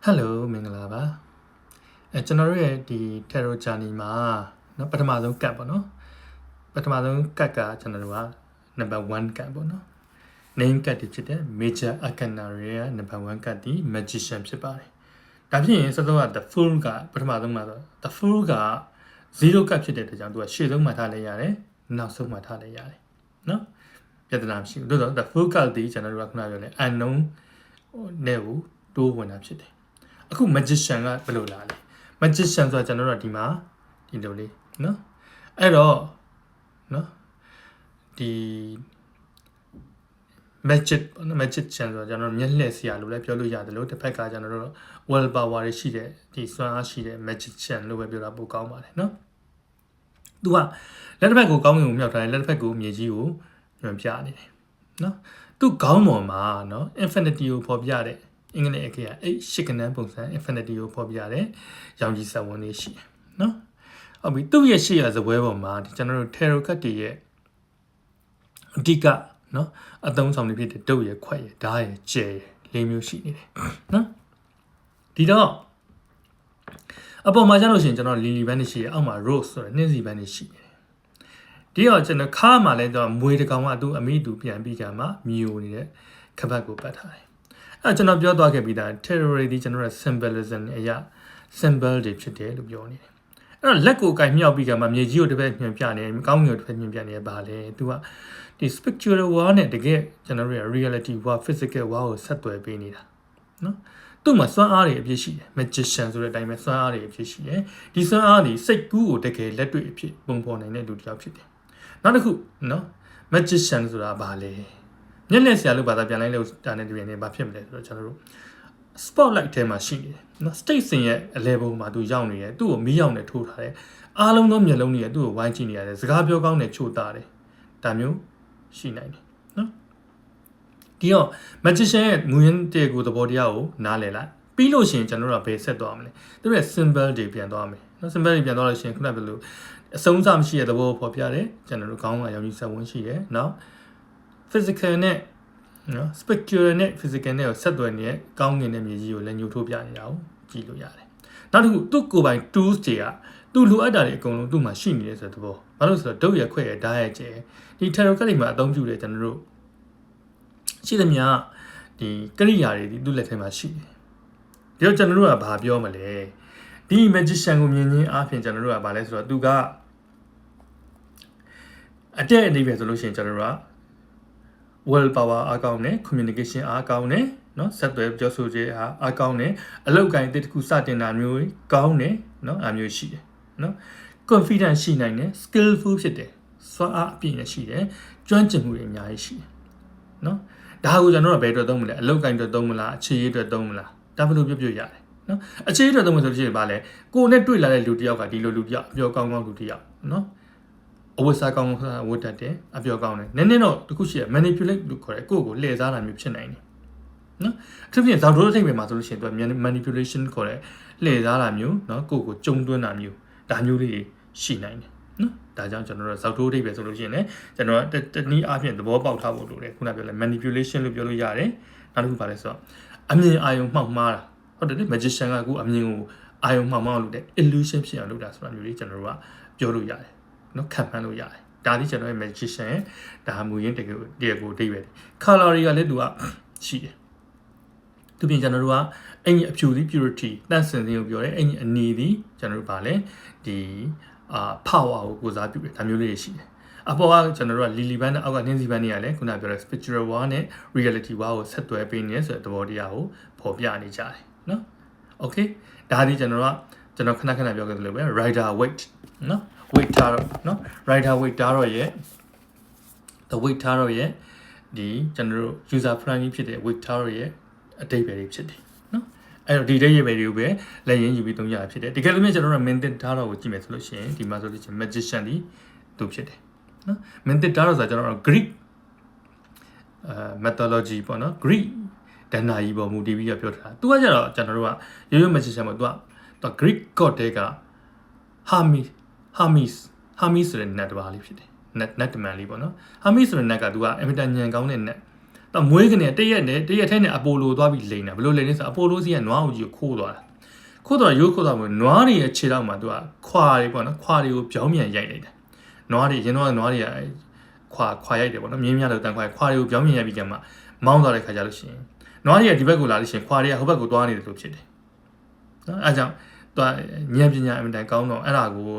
Hello မင်္ဂလာပါကျွန်တော်တို့ရဲ့ဒီ Tarot Journey မှာเนาะပထမဆုံးကတ်ပေါ့နော်ပထမဆုံးကတ်ကကျွန်တော်တို့က number 1ကတ်ပေါ့နော် name ကတ်ဖြစ်တဲ့ Major Arcana ရဲ့ number 1ကတ်ဒီ Magician ဖြစ်ပါတယ်ဒါဖြစ်ရင်စစောက The Fool ကပထမဆုံးမှာဆို The Fool က0ကတ်ဖြစ်တဲ့အတွက်ကြောင့်သူကရှေ့ဆုံးမှာထားလိုက်ရတယ်နောက်ဆုံးမှာထားလိုက်ရတယ်เนาะပြဿနာမရှိဘူးတို့တော့ The Fool ကဒီကျွန်တော်တို့ကခုနပြောလဲ unknown နဲ့ကိုတိုးဝင်တာဖြစ်တယ်အခု magician ကဘယ်လိုလာလဲ magician ဆိုတာကျွန်တော်တို့ဒီမှာဒီလိုလေးเนาะအဲ့တော့เนาะဒီ magician ဆိုတာကျွန်တော်တို့မျက်လှည့်စရာလို့လည်းပြောလို့ရတယ်လို့တစ်ဖက်ကကျွန်တော်တို့ will power တွေရှိတဲ့ဒီစွမ်းအားရှိတဲ့ magician လို့ပဲပြောတာပိုကောင်းပါတယ်เนาะသူကလက်တစ်ဖက်ကိုကောင်းကင်ကိုမြောက်ထားတယ်လက်တစ်ဖက်ကိုမြေကြီးကိုညွှန်ပြနေတယ်เนาะသူခေါင်းပေါ်မှာเนาะ infinity ကိုဖော်ပြတဲ့အင်္ဂလိပ်အခေက8ကဏ္ဍပုံစံ infinity ကိုဖော်ပြတဲ့ရောင်ကြီးစက်ဝန်းလေးရှိတယ်နော်ဟုတ်ပြီသူ့ရဲ့ရှေ့ရဇပွဲပေါ်မှာဒီကျွန်တော်တို့ tarot card တွေရဲ့အဓိကနော်အသုံးဆောင်တွေဖြစ်တဲ့ဒုတ်ရဲ့ခွက်ရဲ့ဓာတ်ရဲ့ကျဲရဲ့လေးမျိုးရှိနေတယ်နော်ဒီတော့အပေါ်မှာကျလို့ရှိရင်ကျွန်တော်လီလီဘန်းနေရှိရအောက်မှာ rose ဆိုတဲ့နှင်းစီဘန်းနေရှိနေတယ်ဒီတော့ကျွန်တော်ခါမှာလဲတော့မွေးတကောင်ကသူ့အမိသူပြန်ပြီးကြမှာမြူနေတဲ့ခပတ်ကိုပတ်ထားတယ်အဲ့ကျွန်တော်ပြောသွားခဲ့ပြီးသား terror ဒီကျွန်တော်ရဲ့ symbolism အရာ symbol တွေဖြစ်တယ်လို့ပြောနေတယ်အဲ့တော့လက်ကိုကင်မြောက်ပြီးကမှမြေကြီးကိုတစ်ဖက်ညွှန်ပြနေကောင်းငယ်ကိုတစ်ဖက်ညွှန်ပြနေရပါလေသူကဒီ spiritual world နဲ့တကယ်ကျွန်တော်ရဲ့ reality world physical world ကိုဆက်သွယ်ပေးနေတာနော်သူ့မှာစွမ်းအားတွေအပြည့်ရှိတယ် magician ဆိုတဲ့အတိုင်းပဲစွမ်းအားတွေအပြည့်ရှိတယ်ဒီစွမ်းအားတွေစိတ်ကူးကိုတကယ်လက်တွေ့အဖြစ်ပုံဖော်နိုင်တဲ့လူတစ်ယောက်ဖြစ်တယ်နောက်တစ်ခုနော် magician ဆိုတာဘာလဲမျက်လက်ဆရာလို့ဘာသာပြန်လိုက်လို့တာနဲ့တပြိုင်တည်းဘာဖြစ်မလဲဆိုတော့ကျွန်တော်တို့ spotlight ထဲမှာရှိနေတယ်နော် state စင်ရဲ့အလဲပုံမှာသူရောက်နေတယ်သူ့ကိုမီးရောင်နဲ့ထိုးထားတယ်အားလုံးသောမျက်လုံးတွေသူ့ကိုဝိုင်းကြည့်နေရတယ်စကားပြောကောင်းနဲ့ချို့တာတယ်ဒါမျိုးရှိနိုင်တယ်နော်ဒီတော့ magician ရဲ့ငွေရင်းတဲ့ကိုသဘောတရားကိုနားလည်လိုက်ပြီးလို့ရှိရင်ကျွန်တော်တို့ကဘယ်ဆက်သွားမလဲသူတို့ရဲ့ symbol တွေပြန်သွားမယ်နော် symbol တွေပြန်သွားလို့ရှိရင်ခုနကပြောလို့အဆုံးအစမရှိတဲ့သဘောပေါ်ပြတယ်ကျွန်တော်တို့ခေါင်းကရောင်ကြီးဆက်ဝင်ရှိတယ်နော်physical နဲ့နော် spiritual နဲ့ physical နဲ့ဆက်သွယ်နေတဲ့ကောင်းငင်တဲ့မြေကြီးကိုလည်းညှို့ထိုးပြနေတာကိုကြည့်လို့ရတယ်။နောက်တစ်ခုသူ့ကိုယ်ပိုင် tools တွေကသူ့လိုအပ်တာတွေအကုန်လုံးသူ့မှာရှိနေတယ်ဆိုတဲ့သဘော။ဘာလို့ဆိုတော့ဒုတ်ရခွဲ့ရဓာတ်ရကျဲဒီ tarot card တွေမှာအသုံးပြုတယ်ကျွန်တော်တို့ရှိသမျှဒီကရိယာတွေဒီသူ့လက်ထဲမှာရှိတယ်။ဒီတော့ကျွန်တော်တို့ကဘာပြောမလဲ။ဒီ magician ကိုမြင်ချင်းအားဖြင့်ကျွန်တော်တို့ကဘာလဲဆိုတော့သူကအတဲ့အနေပဲဆိုလို့ရှိရင်ကျွန်တော်တို့ကwill power အားကောင်းတယ် communication အားကောင်းတယ်เนาะဆက်သွယ်ပြောဆိုခြင်းအားကောင်းတယ်အလောက်ကိုင်းတစ်ခုစတင်တာမျိုးကောင်းတယ်เนาะအမျိုးရှိတယ်เนาะ confidence ရှိနိုင်တယ် skillful ဖြစ်တယ်စွမ်းအားအပြည့်နဲ့ရှိတယ်ကျွမ်းကျင်မှုတွေအများကြီးရှိတယ်เนาะဒါကိုကျွန်တော်တို့ဘယ်အတွက်သုံးမလဲအလောက်ကိုင်းအတွက်သုံးမလားအခြေရေးအတွက်သုံးမလားဒါဘယ်လိုပြပြရတယ်เนาะအခြေရေးအတွက်သုံးမဆိုလို့ရှိရင်ဗာလဲကိုယ်နဲ့တွေ့လာတဲ့လူတစ်ယောက်ကဒီလိုလူတစ်ယောက်အပြောကောင်းကောင်းလူတစ်ယောက်เนาะအဝတ်စားကောင်းဝတ်တတ်တယ်အပြောကောင်းတယ်နည်းနည်းတော့တခုရှိရ manipulate လို့ခေါ်တယ်ကိုယ့်ကိုလှည့်စားတာမျိုးဖြစ်နိုင်တယ်နော်အထူးဖြင့်ဇောက်ထိုးထိပ်ပဲမှာဆိုလို့ရှိရင်သူက manipulation ခေါ်တဲ့လှည့်စားတာမျိုးနော်ကိုယ့်ကိုကြုံတွန်းတာမျိုးဒါမျိုးလေးရှိနိုင်တယ်နော်ဒါကြောင့်ကျွန်တော်တို့ဇောက်ထိုးထိပ်ပဲဆိုလို့ရှိရင်လည်းကျွန်တော်တနည်းအားဖြင့်သဘောပေါက်ထားဖို့လိုတယ်ခုနပြောလဲ manipulation လို့ပြောလို့ရတယ်နောက်တစ်ခုပါလဲဆိုတော့အမြင်အာရုံမှောက်မှားတာဟုတ်တယ်လေ magician ကအခုအမြင်ကိုအာရုံမှောက်မှားလို့တဲ့ illusion ဖြစ်အောင်လုပ်တာဆိုတာမျိုးလေးကျွန်တော်တို့ကပြောလို့ရတယ်နော်ခံမှန်းလို့ရတယ်ဒါဒီကျွန်တော်ရဲ့ magician ဒါမူရင်းတကယ်ကိုအဓိပ္ပာယ် color တွေကလည်းသူကရှိတယ်သူပြင်ကျွန်တော်တို့ကအင်ကြီးအဖြူသည် purity တန့်စင်ခြင်းကိုပြောတယ်အင်ကြီးအနေသည်ကျွန်တော်တို့ဗာလဲဒီpower ကိုကိုစားပြုတယ်ဒါမျိုးလေးတွေရှိတယ်အပေါ်ကကျွန်တော်တို့က lily band နဲ့အောက်ကနှင်းစီဘန်းတွေကလည်းခုနပြောတဲ့ spiritual world နဲ့ reality world ကိုဆက်သွယ်ပေးနေဆိုတဲ့သဘောတရားကိုဖော်ပြနေကြတယ်နော် okay ဒါဒီကျွန်တော်ခဏခဏပြောခဲ့သလိုပဲ rider weight နော် weight tarot နော် rider weight tarot ရဲ့ the weight tarot ရဲ့ဒီကျွန်တော်တို့ user friendly ဖြစ်တဲ့ weight tarot ရဲ့အတိတ်ပဲတွေဖြစ်တယ်နော်အဲ့တော့ဒီအတိတ်ပဲတွေကိုပဲလက်ရင်းယူပြီးသုံးရတာဖြစ်တယ်တကယ်လို့မြင်ကျွန်တော်တို့ mental tarot ကိုကြည့်မယ်ဆိုလို့ရှိရင်ဒီမှာဆိုလို့ရှိရင် magician ဒီသူဖြစ်တယ်နော် mental tarot ဆိုတာကျွန်တော်တို့ Greek methodology ပေါ့နော် Greek ဒဏ္ဍာရီပေါ်မူတည်ပြီးပြောထားတာသူကကျတော့ကျွန်တော်တို့ကရိုးရိုး magician ပေါ့သူက Greek god တွေက Hermes ဆိုတဲ့နတ်တစ်ပါးလေးဖြစ်တယ်နတ်တမန်လေးပေါ့နော် Hermes ဆိုတဲ့နတ်ကသူကအင်မတန်ညံကောင်းတဲ့နတ် တော့မွေးကနေတရက်ထဲနဲ့အပိုလိုသွားပြီးလိန်တာဘယ်လိုလိန်လဲဆိုအပိုလိုစီကနွားဦးကြီးကိုခိုးသွားတာခိုးသွားရိုးခိုးသွားမို့နွားတွေရဲ့ခြေထောက်မှာသူကခွာတွေပေါ့နော်ခွာတွေကိုပြောင်းပြန်ရိုက်လိုက်တယ်နွားတွေရင်တော့နွားတွေကခွာရိုက်တယ်ပေါ့နော်မြင်းများလို့တန်ခွာတွေကိုပြောင်းပြန်ရိုက်ပြီးကြမှာမောင်းသွားတဲ့ခါကျလို့ရှိရင်နွားတွေကဒီဘက်ကိုလာလို့ရှိရင်ခွာတွေကဟိုဘက်ကိုသွားနေတယ်လို့ဖြစ်တယ်နော်အဲကြောင့်သူကဉာဏ်ပညာအမှန်တန်ကောင်းတော့အဲ့ဒါကို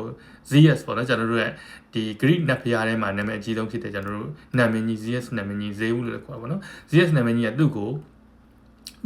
ZS ပေါ့နော်ကျွန်တော်တို့ရဲ့ဒီ Greek နတ်ဖျားထဲမှာနာမည်အကြီးဆုံးဖြစ်တဲ့ကျွန်တော်တို့နာမည်ကြီး ZS နာမည်ကြီးဇေဝုလို့ခေါ်တာပေါ့နော် ZS နာမည်ကြီးကသူ့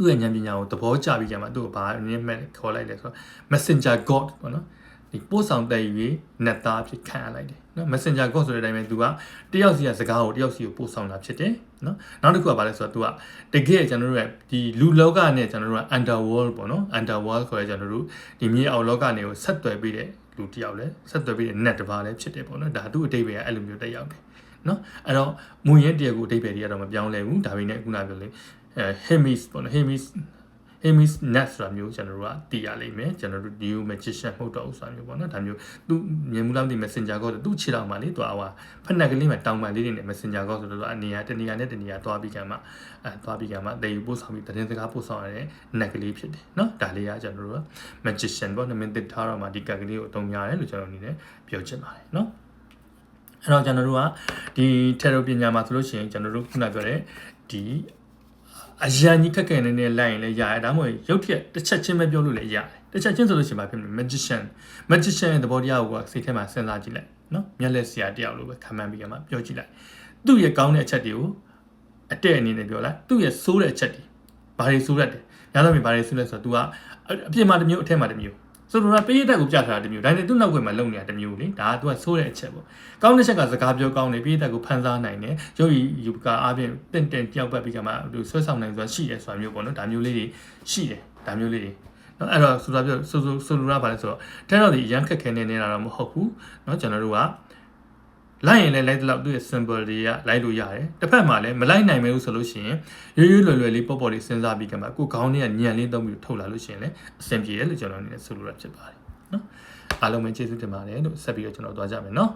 ရဲ့ဉာဏ်ပညာကိုသဘောကျပြီးကြမှာသူ့ကိုဘာနည်းမဲ့ခေါ်လိုက်လဲဆိုတော့ Messenger God ပေါ့နော်ဒီပို့ဆောင်တဲ့ယူနတ်သားဖြစ်ခံရလိုက်တယ်နော် Messenger God ဆိုတဲ့အတိုင်းပဲသူကတယောက်စီကစကားကိုတယောက်စီကိုပို့ဆောင်တာဖြစ်တယ်နော်နောက်တစ်ခုကဘာလဲဆိုတော့သူကတကယ်ကျွန်တော်တို့ရဲ့ဒီလူလောကနဲ့ကျွန်တော်တို့က underworld ပေါ့နော် underworld ခေါ်ရဲကျွန်တော်တို့ဒီမြေအောက်လောကနေကိုဆက်သွယ်ပြီးတဲ့လူတယောက်လဲဆက်သွယ်ပြီးတဲ့ net တစ်ပါးလဲဖြစ်တယ်ပေါ့နော်ဒါသူ့အတိတ်ပဲအဲ့လိုမျိုးတက်ရောက်တယ်နော်အဲ့တော့မူရင်းတရားကိုအတိတ်ပဲတွေကတော့မပြောင်းလဲဘူးဒါပေမဲ့ခုနပြောလေHermes ပေါ့နော် Hermes net ဆိုတာမျိုးကျွန်တော်တို့ကသိရလိမ့်မယ်ကျွန်တော်တို့ new magician မဟုတ်တော့ဘူးဆိုတာမျိုးပေါ့နော်ဒါမျိုးသူမြင်မှုလားမသိ messenger ကောသူ့ခြေထောက်မှာလေသူကဖက်နက်ကလေးမှာတောင်ပန်လေးတွေနဲ့ messenger ကောဆိုတော့အနေရတနေရာနဲ့တနေရာသွားပြီးကြမှာသွားပြီးကြမှာတေယူပို့ဆောင်ပြီးသတင်းစကားပို့ဆောင်ရတဲ့နက်ကလေးဖြစ်တယ်နော်ဒါလေးကကျွန်တော်တို့က magician ပေါ့နော်မင်းသိထားတော့မှဒီကက်ကလေးကိုအသုံးရတယ်လို့ကျွန်တော်အနေနဲ့ပြောချင်ပါတယ်နော်အဲ့တော့ကျွန်တော်တို့ကဒီ tarot ပညာမှာဆိုလို့ရှိရင်ကျွန်တော်တို့ခုနပြောတဲ့ဒီအရန်ကြီးခက်ခဲနေနေလိုက်ရင်လည်းရတယ်ဒါမှမဟုတ်ရုပ်ထက်တစ်ချက်ချင်းပဲပြောလို့လည်းရတယ်တစ်ချက်ချင်းဆိုလို့ရှိရင်ဘာဖြစ်မလဲ magician ရဲ့သဘောတရားကိုစိတ်ထဲမှာစဉ်းစားကြည့်လိုက်နော်မျက်လက်ဆရာတယောက်လိုပဲခံမှန်းပြီးမှပြောကြည့်လိုက်သူ့ရဲ့ကောင်းတဲ့အချက်တွေကိုအတဲ့အနေနဲ့ပြောလိုက်သူ့ရဲ့ဆိုးတဲ့အချက်တွေဘာတွေဆိုးရတယ်ညသောပြင်ဘာတွေဆိုးလဲဆိုတော့ तू ကအပြင်မှာတစ်မျိုးအထက်မှာတစ်မျိုးဆိုတော့ပေးရတဲ့ကိုပြထားတာတစ်မျိုးဒါနဲ့သူ့နောက်ွယ်မှာလုံနေတာတစ်မျိုးလေဒါက तू ကဆိုးတဲ့အချက်ပေါ့ကောင်းတဲ့ချက်ကစကားပြောကောင်းတယ်ပေးရတဲ့ကိုဖန်ဆားနိုင်တယ်ရုပ်ရည်ယူကာအားဖြင့်တင့်တယောက်ပတ်ပြီးကမှသူဆွဲဆောင်နိုင်ဆိုတာရှိတယ်ဆိုတာမျိုးပေါ့နော်ဒါမျိုးလေးတွေရှိတယ်ဒါမျိုးလေးတွေနော်အဲ့တော့ဆိုတာပြောဆိုလိုတာဘာလဲဆိုတော့တဲ့တော့ဒီရန်ခက်ခဲနေတာတော့မဟုတ်ဘူးနော်ကျွန်တော်တို့ကလိုက်ရင်လည်းလိုက်တဲ့လောက်သူ့ရဲ့ symbol တွေကလိုက်လို့ရတယ်တစ်ဖက်မှာလည်းမလိုက်နိုင်မဲဘူးဆိုလို့ရှိရင်ရွရွလွယ်လေးပေါ့ပေါ့လေးစဉ်းစားပြီးကမှကိုခေါင်းထဲကညံလေးသုံးပြီးထုတ်လာလို့ရှိရင်လည်းအဆင်ပြေတယ်လို့ကျွန်တော်အနေနဲ့ဆိုလိုတာဖြစ်ပါတယ်နော်အားလုံးပဲကျေးဇူးတင်ပါတယ်လို့ဆက်ပြီးတော့ကျွန်တော်သွားကြမယ်နော်